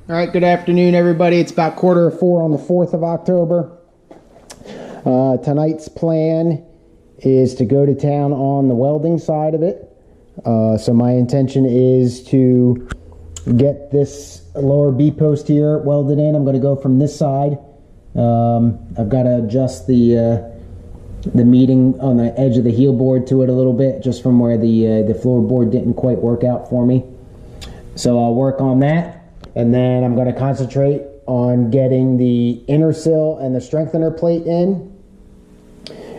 All right, good afternoon, everybody. It's about 3:45 on the 4th of October. Tonight's plan is to go to town on the welding side of it. So my intention is to get this lower B post here welded in. I'm going to go from this side. I've got to adjust the meeting on the edge of the heel board to it a little bit, just from where the floorboard didn't quite work out for me. So I'll work on that. And then I'm going to concentrate on getting the inner sill and the strengthener plate in.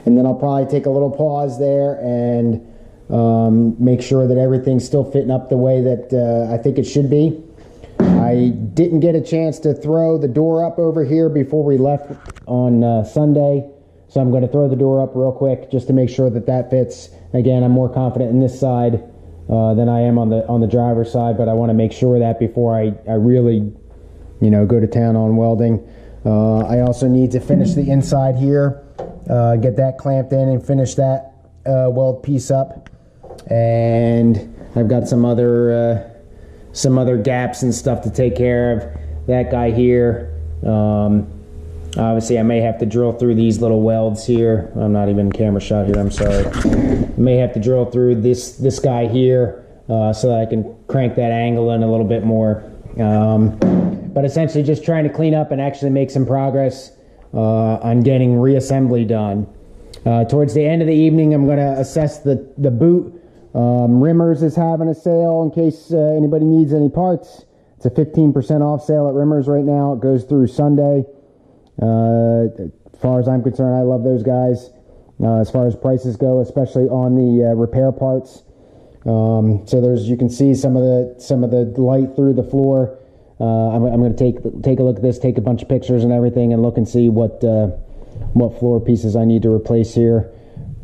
And then I'll probably take a little pause there and make sure that everything's still fitting up the way that I think it should be. I didn't get a chance to throw the door up over here before we left on Sunday. So I'm going to throw the door up real quick just to make sure that that fits. Again, I'm more confident in this side than I am on the driver's side, but I want to make sure that before I really, go to town on welding. I also need to finish the inside here, get that clamped in and finish that weld piece up. And I've got some other gaps and stuff to take care of. That guy here, obviously I may have to drill through these little welds here. I'm not even camera shot here, I'm sorry. I may have to drill through this guy here so that I can crank that angle in a little bit more. But essentially just trying to clean up and actually make some progress on getting reassembly done. Towards the end of the evening, I'm going to assess the boot. Rimmers is having a sale in case anybody needs any parts. It's a 15% off sale at Rimmers right now. It goes through Sunday. As far as I'm concerned, I love those guys as far as prices go, especially on the repair parts. So you can see some of the light through the floor. I'm going to take a look at this, take a bunch of pictures and everything, and look and see what floor pieces I need to replace here,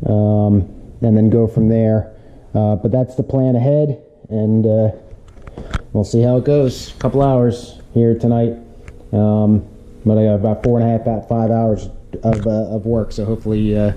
and then go from there. But that's the plan ahead, and we'll see how it goes. A couple hours here tonight. But I got about 5 hours of work, so hopefully I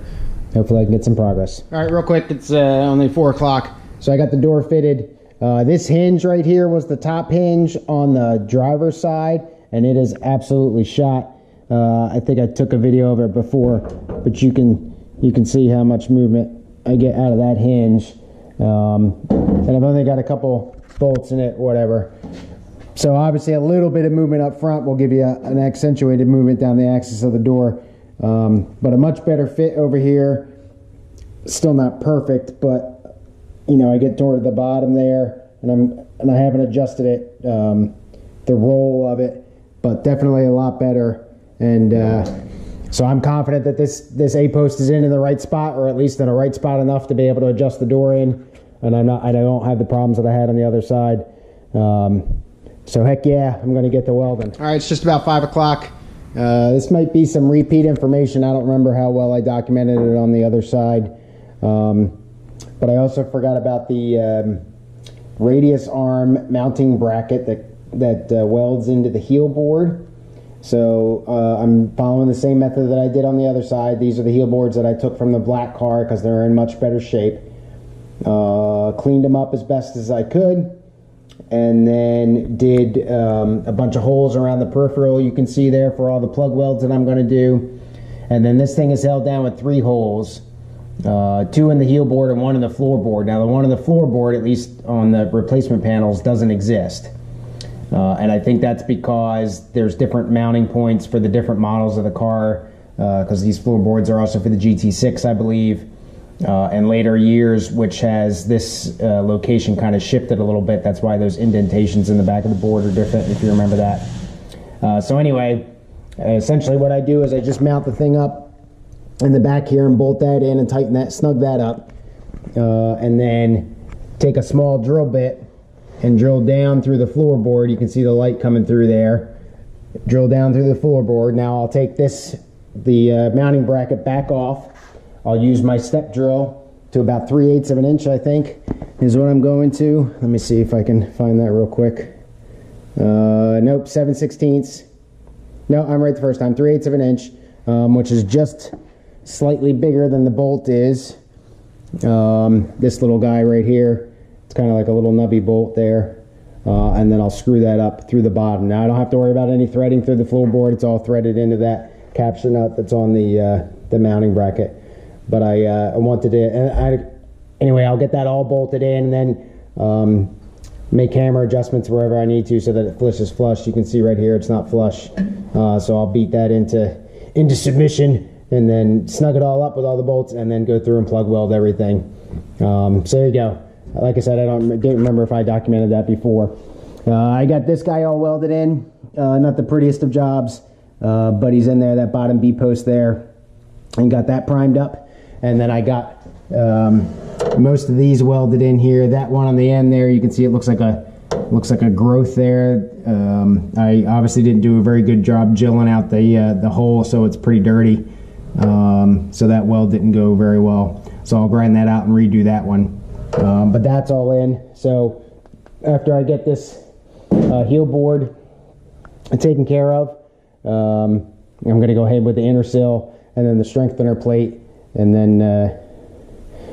can get some progress. All right, real quick, it's only 4 o'clock, so I got the door fitted. This hinge right here was the top hinge on the driver's side, and it is absolutely shot. I think I took a video of it before, but you can see how much movement I get out of that hinge. And I've only got a couple bolts in it, whatever. So obviously a little bit of movement up front will give you an accentuated movement down the axis of the door. But a much better fit over here. Still not perfect, but I get toward the bottom there, and I haven't adjusted it, the roll of it, but definitely a lot better. And so I'm confident that this A-post is in the right spot, or at least in the right spot enough to be able to adjust the door in. And I don't have the problems that I had on the other side. So heck yeah, I'm going to get to welding. All right, it's just about 5 o'clock. This might be some repeat information. I don't remember how well I documented it on the other side. But I also forgot about the radius arm mounting bracket that welds into the heel board. So I'm following the same method that I did on the other side. These are the heel boards that I took from the black car because they're in much better shape. Cleaned them up as best as I could, and then did a bunch of holes around the peripheral you can see there for all the plug welds that I'm going to do. And then this thing is held down with 3 holes, 2 in the heel board and 1 in the floorboard. Now the one in the floorboard, at least on the replacement panels, doesn't exist. And I think that's because there's different mounting points for the different models of the car, because these floorboards are also for the GT6, I believe. And later years, which has this location kind of shifted a little bit. That's why those indentations in the back of the board are different, if you remember that. So anyway, essentially what I do is I just mount the thing up in the back here and bolt that in and tighten that, snug that up. And then take a small drill bit and drill down through the floorboard. You can see the light coming through there. Drill down through the floorboard. Now I'll take the mounting bracket back off. I'll use my step drill to about 3/8 of an inch, I think, is what I'm going to. Let me see if I can find that real quick. Nope, 7/16. No, I'm right the first time. 3/8 of an inch, which is just slightly bigger than the bolt is. This little guy right here, it's kind of like a little nubby bolt there. and then I'll screw that up through the bottom. Now I don't have to worry about any threading through the floorboard. It's all threaded into that capture nut that's on the mounting bracket. But I wanted to, anyway, I'll get that all bolted in, and then make hammer adjustments wherever I need to so that it flushes flush. You can see right here it's not flush, so I'll beat that into submission, and then snug it all up with all the bolts, and then go through and plug weld everything. So there you go. Like I said, I didn't remember if I documented that before. I got this guy all welded in. Not the prettiest of jobs, but he's in there, that bottom B post there, and got that primed up. And then I got most of these welded in here. That one on the end there, you can see it looks like a growth there. I obviously didn't do a very good job drilling out the hole, so it's pretty dirty. So that weld didn't go very well. So I'll grind that out and redo that one. But that's all in. So after I get this heel board taken care of, I'm going to go ahead with the inner sill and then the strengthener plate, and then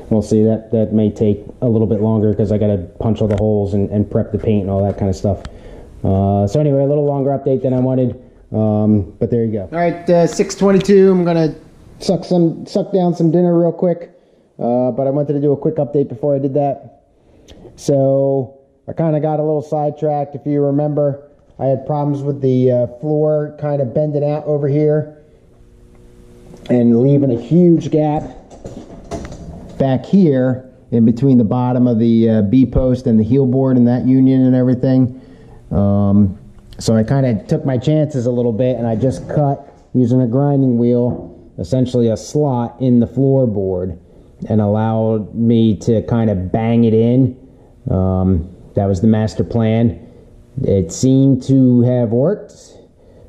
we'll see. That may take a little bit longer because I got to punch all the holes and prep the paint and all that kind of stuff. So anyway, a little longer update than I wanted, but there you go. All right, 6:22. I'm going to suck down some dinner real quick. But I wanted to do a quick update before I did that. So I kind of got a little sidetracked. If you remember, I had problems with the floor kind of bending out over here and leaving a huge gap back here in between the bottom of the B post and the heel board and that union and everything. So I kind of took my chances a little bit, and I just cut, using a grinding wheel, essentially a slot in the floorboard, and allowed me to kind of bang it in. That was the master plan. It seemed to have worked.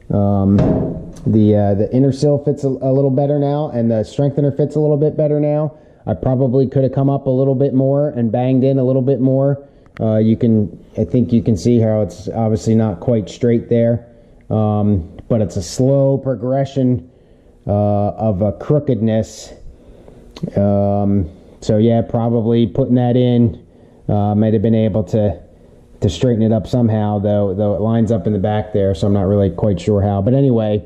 The inner sill fits a little better now, and the strengthener fits a little bit better now. I probably could have come up a little bit more and banged in a little bit more. I think you can see how it's obviously not quite straight there, but it's a slow progression of a crookedness. So yeah, probably putting that in might have been able to straighten it up somehow, though it lines up in the back there, so I'm not really quite sure how. But anyway,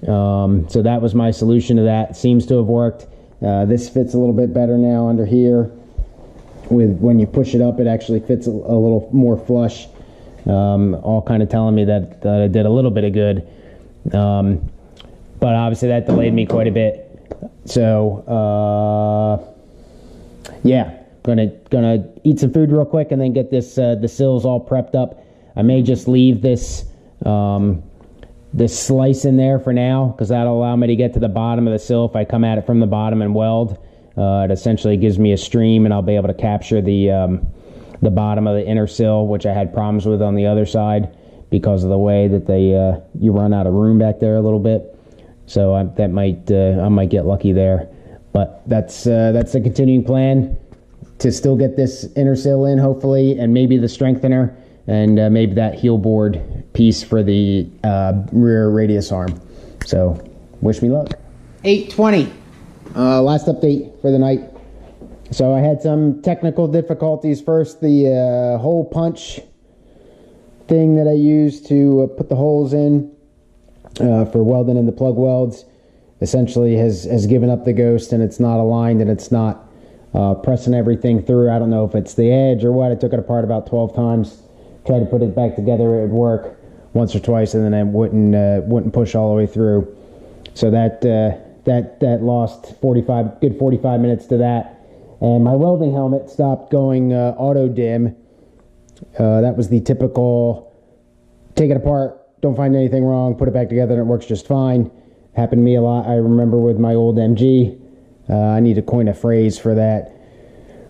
so that was my solution to that. It seems to have worked. This fits a little bit better now under here. When you push it up, it actually fits a little more flush. All kind of telling me that I did a little bit of good. But obviously that delayed me quite a bit. So yeah, gonna eat some food real quick and then get this the sills all prepped up. I may just leave this this slice in there for now, because that'll allow me to get to the bottom of the sill if I come at it from the bottom and weld. It essentially gives me a stream, and I'll be able to capture the bottom of the inner sill, which I had problems with on the other side because of the way that you run out of room back there a little bit. So I might get lucky there, but that's the continuing plan, to still get this inner sill in, hopefully, and maybe the strengthener, and maybe that heel board piece for the rear radius arm. So wish me luck. 8:20. Last update for the night. So I had some technical difficulties. First, the hole punch thing that I used to put the holes in for welding in the plug welds essentially has given up the ghost, and it's not aligned, and it's not pressing everything through. I don't know if it's the edge or what. I took it apart about 12 times, tried to put it back together. It would work once or twice, and then it wouldn't push all the way through. So that lost 45 minutes to that. And my welding helmet stopped going auto dim. That was the typical take it apart, don't find anything wrong, put it back together, and it works just fine. Happened to me a lot. I remember with my old MG. I need to coin a phrase for that.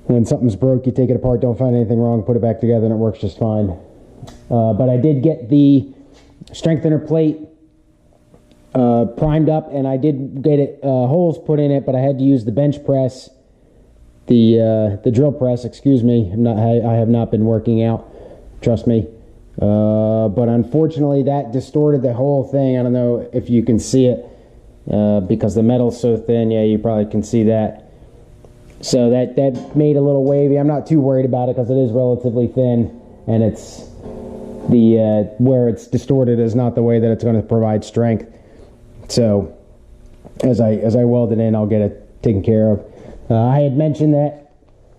When something's broke, you take it apart, don't find anything wrong, put it back together, and it works just fine. But I did get the strengthener plate primed up, and I did get it holes put in it, but I had to use the bench press, the drill press, excuse me. I have not been working out, trust me. But unfortunately that distorted the whole thing. I don't know if you can see it because the metal's so thin. Yeah, you probably can see that. So that made a little wavy. I'm not too worried about it because it is relatively thin, and it's where it's distorted is not the way that it's going to provide strength. So as I weld it in, I'll get it taken care of. I had mentioned that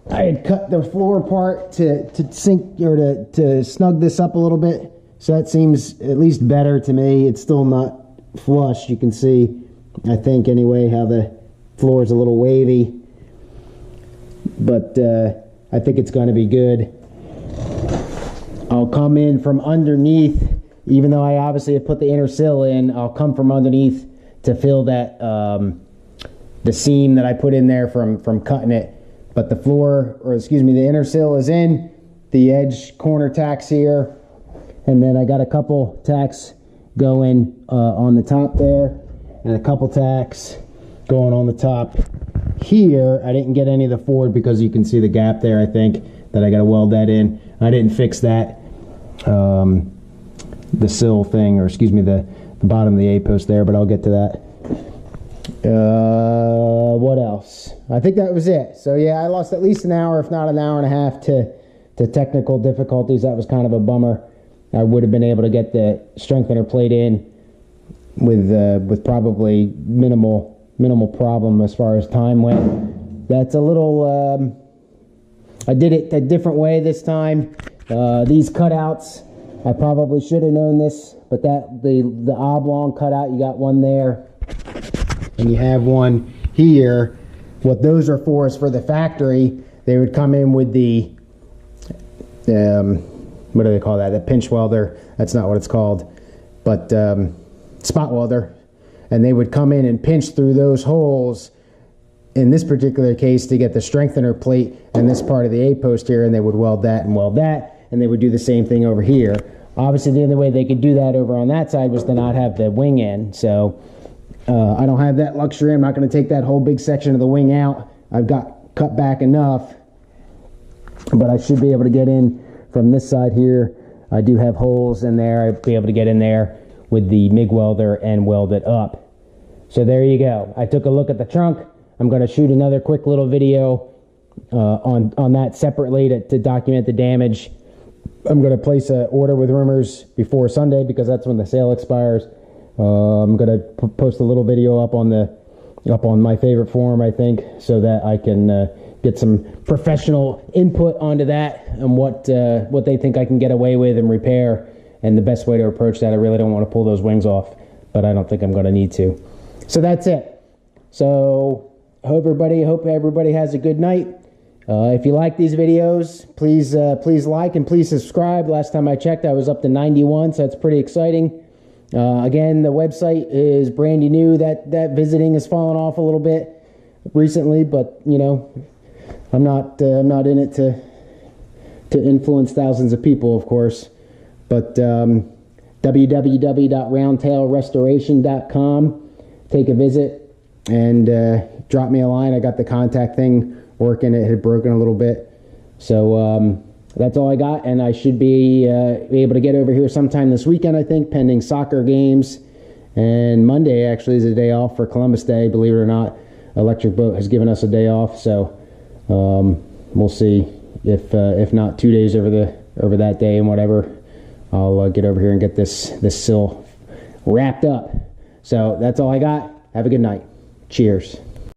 I had cut the floor apart to sink or to snug this up a little bit. So that seems at least better to me. It's still not flush. You can see, I think anyway, how the floor is a little wavy. But I think it's going to be good. I'll come in from underneath, even though I obviously have put the inner sill in, I'll come from underneath to fill that, the seam that I put in there from cutting it. But the floor, or excuse me, the inner sill is in, the edge corner tacks here, and then I got a couple tacks going on the top there, and a couple tacks going on the top here. I didn't get any of the forward because you can see the gap there, I think, that I got to weld that in. I didn't fix that, the sill thing, or excuse me, the bottom of the A-post there, but I'll get to that. What else? I think that was it. So yeah, I lost at least an hour, if not an hour and a half, to technical difficulties. That was kind of a bummer. I would have been able to get the strengthener plate in with probably minimal problem as far as time went. That's a little. I did it a different way this time. These cutouts, I probably should have known this, but the oblong cutout, you got one there, and you have one here. What those are for is for the factory. They would come in with the, what do they call that? The pinch welder. That's not what it's called, but spot welder. And they would come in and pinch through those holes, in this particular case, to get the strengthener plate and this part of the A-post here, and they would weld that, and they would do the same thing over here. Obviously, the only way they could do that over on that side was to not have the wing in, so I don't have that luxury. I'm not going to take that whole big section of the wing out. I've got cut back enough, but I should be able to get in from this side here. I do have holes in there. I'd be able to get in there with the MIG welder and weld it up. So there you go. I took a look at the trunk. I'm going to shoot another quick little video on that separately to document the damage. I'm going to place an order with Rumors before Sunday because that's when the sale expires. I'm going to post a little video up on my favorite forum, I think, so that I can get some professional input onto that and what they think I can get away with and repair, and the best way to approach that. I really don't want to pull those wings off, but I don't think I'm going to need to. So that's it. So hope everybody has a good night. If you like these videos, please like and please subscribe. Last time I checked, I was up to 91, so that's pretty exciting. Again, the website is brandy new. That visiting has fallen off a little bit recently, but you know, I'm not in it to influence thousands of people, of course. But www.roundtailrestoration.com. Take a visit and drop me a line. I got the contact thing working. It had broken a little bit, so that's all I got, and I should be able to get over here sometime this weekend, I think, pending soccer games. And Monday actually is a day off for Columbus Day, believe it or not. Electric Boat has given us a day off, so we'll see if not 2 days over that day and whatever, I'll get over here and get this sill wrapped up. So that's all I got. Have a good night. Cheers.